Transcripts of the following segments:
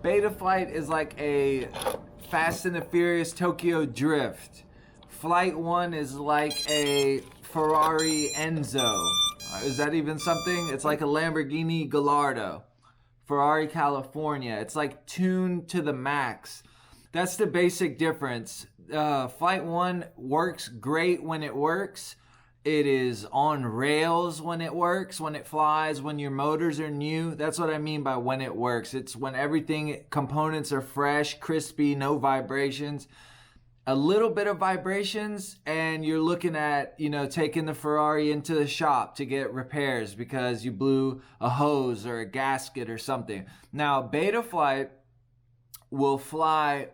Betaflight is like a Fast and the Furious Tokyo Drift. FlightOne is like a Ferrari Enzo. Is that even something? It's like a Lamborghini Gallardo. Ferrari California. It's like tuned to the max. That's the basic difference. FlightOne works great when it works. It is on rails when it works, when it flies, when your motors are new. That's what I mean by when it works. It's when everything, components are fresh, crispy, no vibrations. A little bit of vibrations and you're looking at, you know, taking the Ferrari into the shop to get repairs because you blew a hose or a gasket or something. Now, Betaflight will fly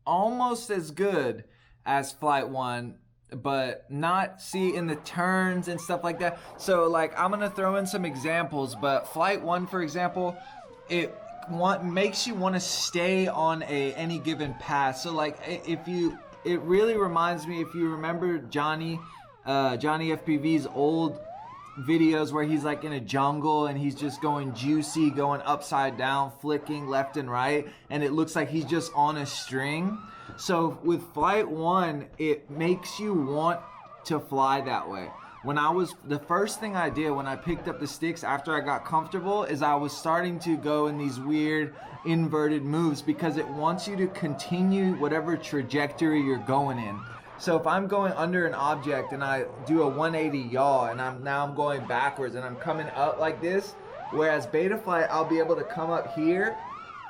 almost as good as FlightOne, but not see in the turns and stuff like that. So like I'm gonna throw in some examples, but FlightOne, for example, it makes you want to stay on any given path. So like it really reminds me, if you remember Johnny FPV's old videos where he's like in a jungle and he's just going juicy, going upside down, flicking left and right, and it looks like he's just on a string. So with FlightOne, it makes you want to fly that way. The first thing I did when I picked up the sticks after I got comfortable is I was starting to go in these weird inverted moves because it wants you to continue whatever trajectory you're going in. So if I'm going under an object and I do a 180 yaw and I'm going backwards and I'm coming up like this, whereas Betaflight, I'll be able to come up here.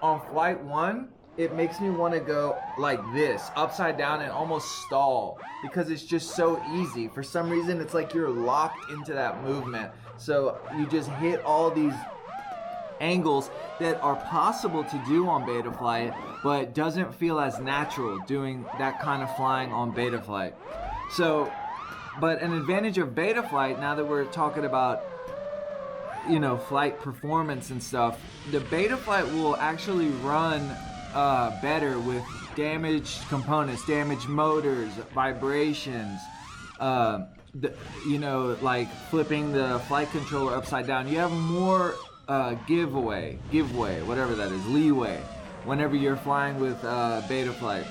On FlightOne, it makes me want to go like this, upside down, and almost stall because it's just so easy. For some reason, it's like you're locked into that movement. So you just hit all these angles that are possible to do on Betaflight, but doesn't feel as natural doing that kind of flying on Betaflight. So, but an advantage of Betaflight, now that we're talking about, you know, flight performance and stuff, the Betaflight will actually run better with damaged components, damaged motors, vibrations, you know, like flipping the flight controller upside down. You have more giveaway, whatever that is, leeway, whenever you're flying with Betaflight.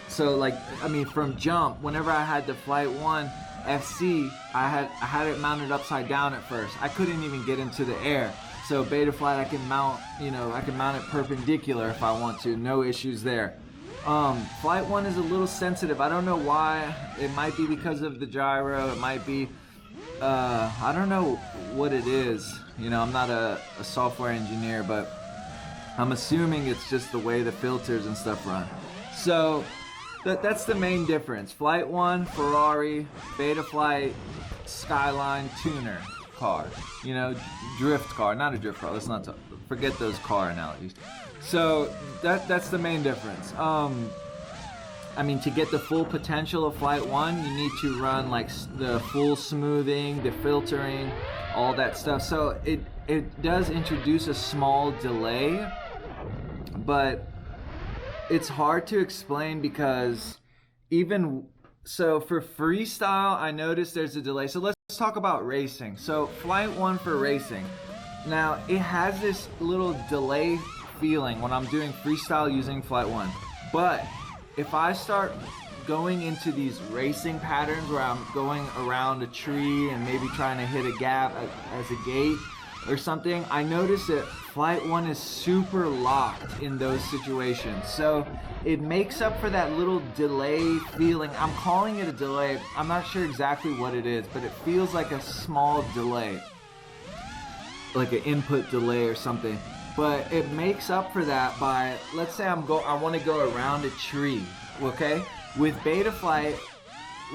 So like, I mean, from jump, whenever I had the FlightOne FC, I had it mounted upside down at first. I couldn't even get into the air. So Betaflight, I can mount, you know, I can mount it perpendicular if I want to, no issues there. FlightOne is a little sensitive. I don't know why. It might be because of the gyro. It might be, I don't know what it is. You know, I'm not a software engineer, but I'm assuming it's just the way the filters and stuff run. So that's the main difference. FlightOne, Ferrari, Betaflight, Skyline, tuner car. You know, drift car, not a drift car. Let's not talk, forget those car analogies. So that's the main difference. I mean, to get the full potential of FlightOne, you need to run like the full smoothing, the filtering, all that stuff. So it does introduce a small delay, but it's hard to explain because even so for freestyle, I noticed there's a delay. So let's talk about racing. So FlightOne for racing. Now it has this little delay feeling when I'm doing freestyle using FlightOne, but if I start going into these racing patterns where I'm going around a tree and maybe trying to hit a gap as a gate or something, I notice that FlightOne is super locked in those situations. So it makes up for that little delay feeling. I'm calling it a delay. I'm not sure exactly what it is, but it feels like a small delay, like an input delay or something. But it makes up for that by, let's say I want to go around a tree, okay? With Betaflight,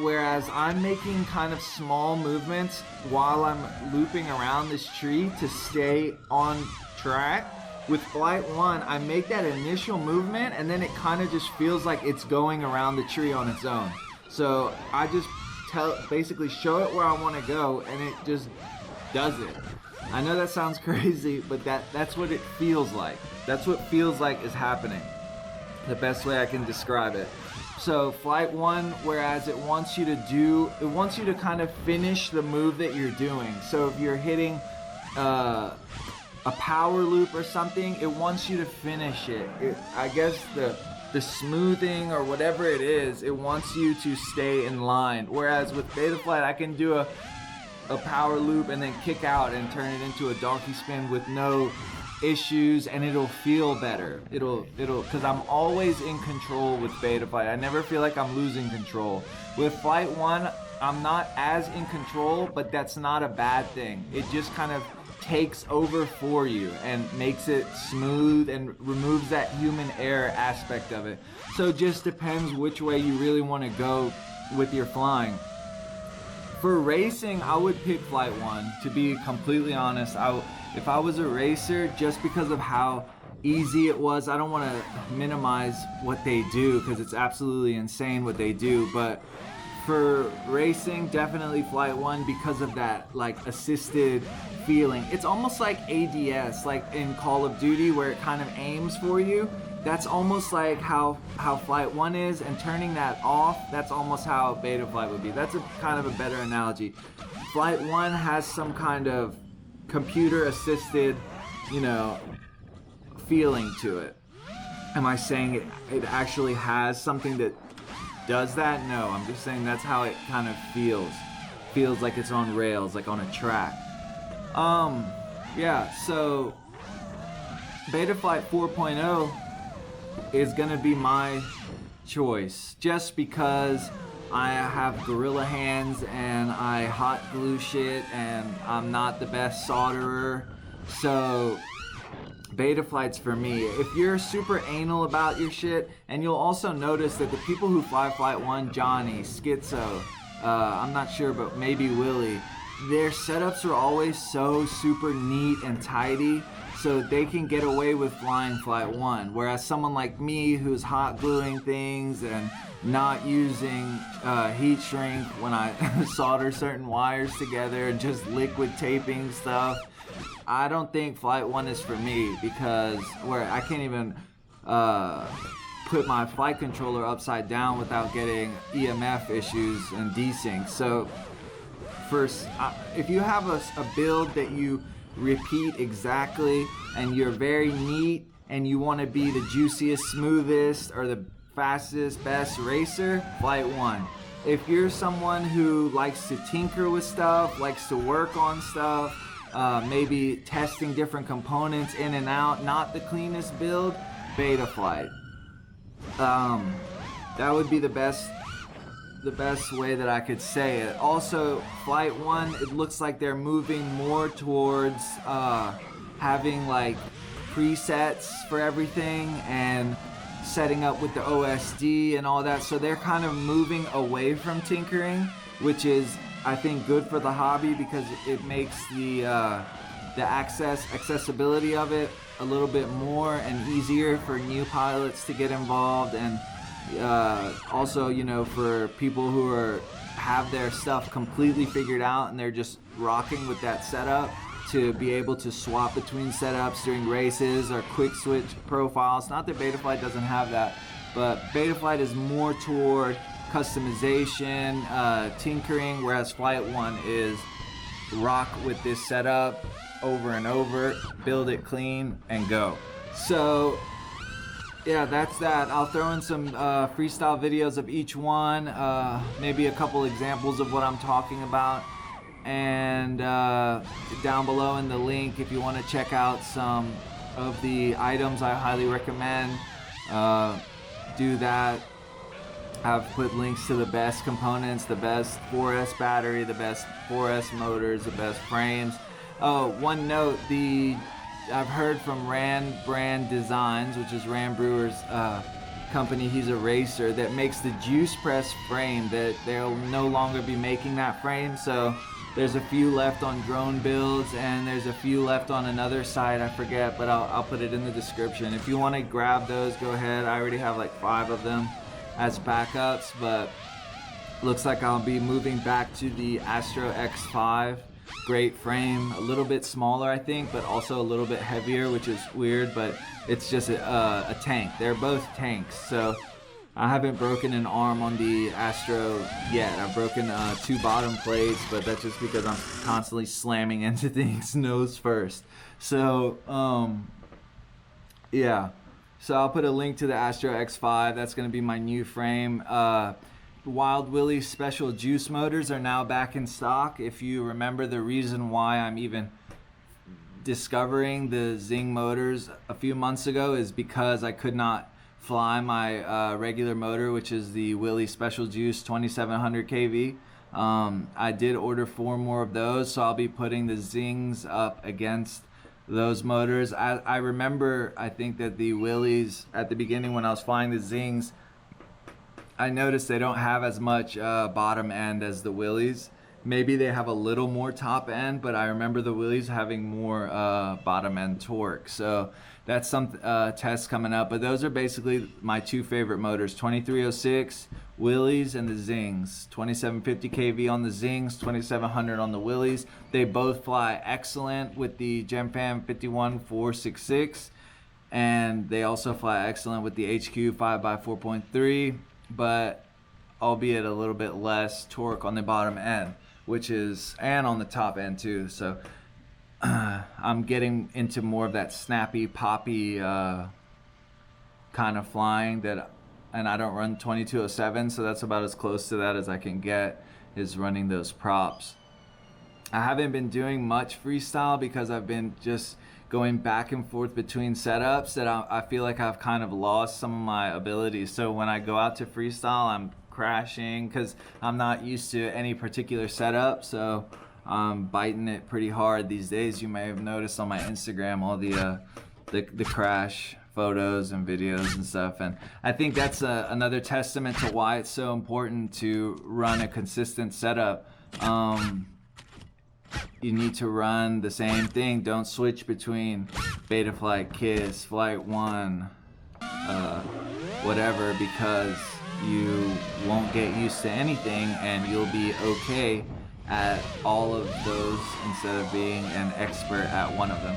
whereas I'm making kind of small movements while I'm looping around this tree to stay on track, with FlightOne, I make that initial movement and then it kind of just feels like it's going around the tree on its own. So I just basically show it where I want to go and it just does it. I know that sounds crazy, but that's what it feels like. That's what feels like is happening. The best way I can describe it. So FlightOne, whereas it wants you to kind of finish the move that you're doing. So if you're hitting a power loop or something, it wants you to finish it. I guess the smoothing or whatever it is, it wants you to stay in line. Whereas with Betaflight, I can do a power loop and then kick out and turn it into a donkey spin with no issues, and it'll feel better. It'll because I'm always in control with Betaflight. I never feel like I'm losing control. With FlightOne, I'm not as in control, but that's not a bad thing. It just kind of takes over for you and makes it smooth and removes that human error aspect of it. So it just depends which way you really want to go with your flying. For racing, I would pick FlightOne, to be completely honest. If I was a racer, just because of how easy it was, I don't want to minimize what they do because it's absolutely insane what they do, but for racing, definitely FlightOne because of that like assisted feeling. It's almost like ADS, like in Call of Duty, where it kind of aims for you. That's almost like how FlightOne is, and turning that off, that's almost how Betaflight would be. That's a kind of a better analogy. FlightOne has some kind of computer assisted, you know, feeling to it. Am I saying it actually has something that does that? No, I'm just saying that's how it kind of feels. Feels like it's on rails, like on a track. Yeah, so Betaflight 4.0 is gonna be my choice, just because I have gorilla hands and I hot glue shit and I'm not the best solderer. So Betaflight's for me. If you're super anal about your shit, and you'll also notice that the people who fly FlightOne, Johnny, Schizo, I'm not sure, but maybe Willie, their setups are always so super neat and tidy, so they can get away with flying FlightOne. Whereas someone like me, who's hot gluing things and not using heat shrink when I solder certain wires together and just liquid taping stuff, I don't think FlightOne is for me, because where I can't even put my flight controller upside down without getting EMF issues and desync. So first, if you have a build that you repeat exactly and you're very neat and you want to be the juiciest, smoothest, or the fastest, best racer, FlightOne. If you're someone who likes to tinker with stuff, likes to work on stuff, maybe testing different components in and out, not the cleanest build, Betaflight. That would be the best way that I could say it. Also, FlightOne, it looks like they're moving more towards having like presets for everything and setting up with the OSD and all that. So they're kind of moving away from tinkering, which is, I think, good for the hobby, because it makes the accessibility of it a little bit more and easier for new pilots to get involved, and also, you know, for people who have their stuff completely figured out and they're just rocking with that setup, to be able to swap between setups during races or quick switch profiles. Not that Betaflight doesn't have that, but Betaflight is more toward customization, tinkering, whereas FlightOne is rock with this setup over and over, build it clean, and go. So yeah, that's that. I'll throw in some freestyle videos of each one, maybe a couple examples of what I'm talking about, and down below in the link, if you want to check out some of the items, I highly recommend do that. I've put links to the best components, the best 4S battery, the best 4S motors, the best frames. Oh, one note, I've heard from Rand Brand Designs, which is Rand Brewer's company. He's a racer that makes the juice press frame, that they'll no longer be making that frame. So there's a few left on drone builds, and there's a few left on another site, I forget, but I'll put it in the description. If you want to grab those, go ahead. I already have like 5 of them as backups, but looks like I'll be moving back to the Astro X5. Great frame, a little bit smaller I think, but also a little bit heavier, which is weird, but it's just a tank. They're both tanks. So I haven't broken an arm on the Astro yet. I've broken 2 bottom plates, but that's just because I'm constantly slamming into things nose first. So, yeah. So I'll put a link to the Astro X5. That's going to be my new frame. Wild Willie special juice motors are now back in stock. If you remember, the reason why I'm even discovering the XING motors a few months ago is because I could not fly my regular motor, which is the Willie Special Juice 2700 kV. I did order 4 more of those, so I'll be putting the XINGs up against those motors. I remember, I think that the Willies at the beginning when I was flying the XINGs, I noticed they don't have as much bottom end as the Willies. Maybe they have a little more top end, but I remember the Willies having more bottom end torque. So that's some tests coming up. But those are basically my 2 favorite motors: 2306 Willies and the XINGs. 2750 kV on the XINGs, 2700 on the Willies. They both fly excellent with the GEMFAN 51466, and they also fly excellent with the HQ 5x4.3, but albeit a little bit less torque on the bottom end, which is, and on the top end too. So I'm getting into more of that snappy, poppy kind of flying that, and I don't run 2207, so that's about as close to that as I can get, is running those props. I haven't been doing much freestyle because I've been just going back and forth between setups that I feel like I've kind of lost some of my abilities. So when I go out to freestyle, I'm crashing because I'm not used to any particular setup, so I'm biting it pretty hard these days. You may have noticed on my Instagram all the crash photos and videos and stuff, and I think that's another testament to why it's so important to run a consistent setup. You need to run the same thing. Don't switch between Betaflight, KISS, FlightOne, whatever, because you won't get used to anything and you'll be okay at all of those instead of being an expert at one of them.